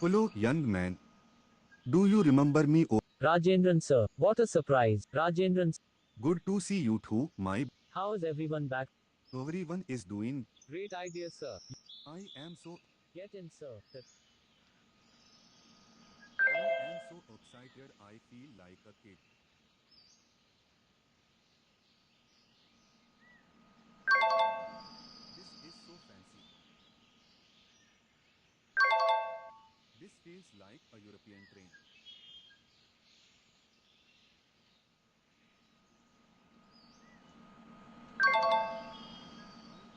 Hello, young man. Do you remember me? Oh, Rajendran sir, what a surprise. Rajendran, good to see you too. My how is everyone back? everyone is doing. Great idea, sir. I am so Get in, sir. I am so excited. I feel like a kid. This is so fancy. This feels like a European train. I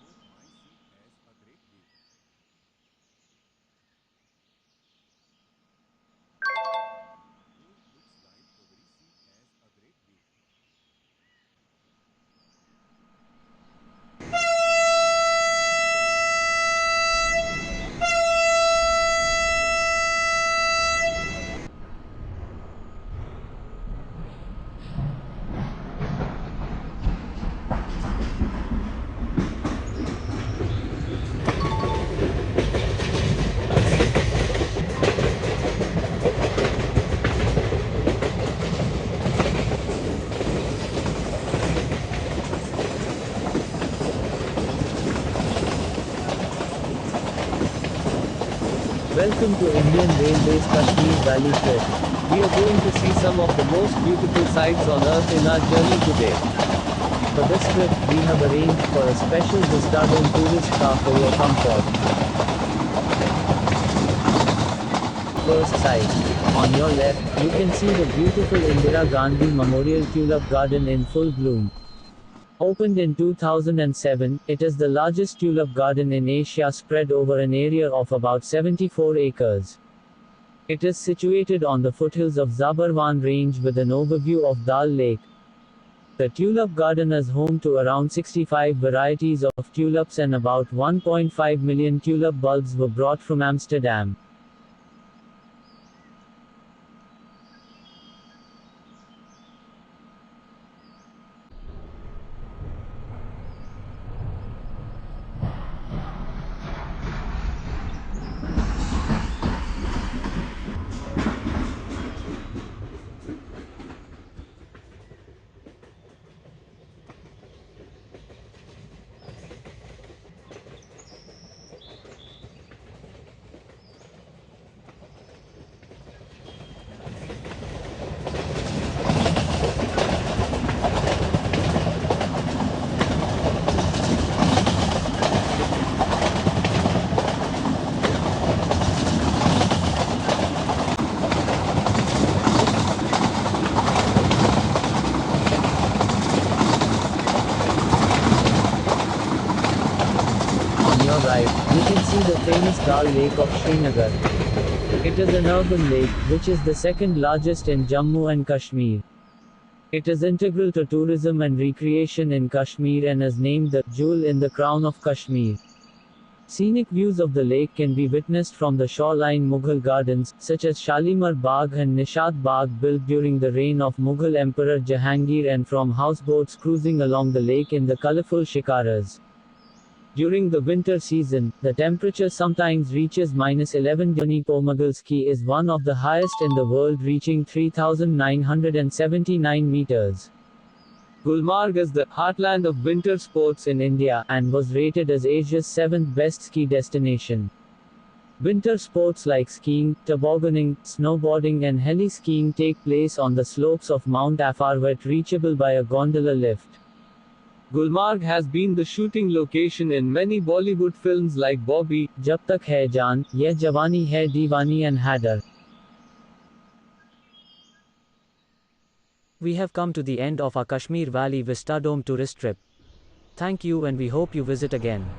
hope my seat has a great view. Oh, looks like every seat has a great view. Welcome to Indian Railways Kashmir Valley trip. We are going to see some of the most beautiful sights on earth in our journey today. For this trip, we have arranged for a special Vistadome tourist car for your comfort. First sight. On your left, you can see the beautiful Indira Gandhi Memorial Tulip Garden in full bloom. Opened in 2007, it is the largest tulip garden in Asia spread over an area of about 74 acres. It is situated on the foothills of Zabarwan Range with an overview of Dal Lake. The tulip garden is home to around 65 varieties of tulips and about 1.5 million tulip bulbs were brought from Amsterdam. On your right, you can see the famous Dal Lake of Srinagar. It is an urban lake, which is the second largest in Jammu and Kashmir. It is integral to tourism and recreation in Kashmir and is named the jewel in the crown of Kashmir. Scenic views of the lake can be witnessed from the shoreline Mughal gardens, such as Shalimar Bagh and Nishad Bagh built during the reign of Mughal Emperor Jahangir and from houseboats cruising along the lake in the colorful shikaras. During the winter season, the temperature sometimes reaches -11 degrees. Pomagalski is one of the highest in the world, reaching 3,979 meters. Gulmarg is the heartland of winter sports in India and was rated as Asia's seventh best ski destination. Winter sports like skiing, tobogganing, snowboarding, and heli skiing take place on the slopes of Mount Afarwet, reachable by a gondola lift. Gulmarg has been the shooting location in many Bollywood films like Bobby, Jab Tak Hai Jaan, Ye Jawani Hai Deewani, and Hadar. We have come to the end of our Kashmir Valley Vistadome tourist trip. Thank you and we hope you visit again.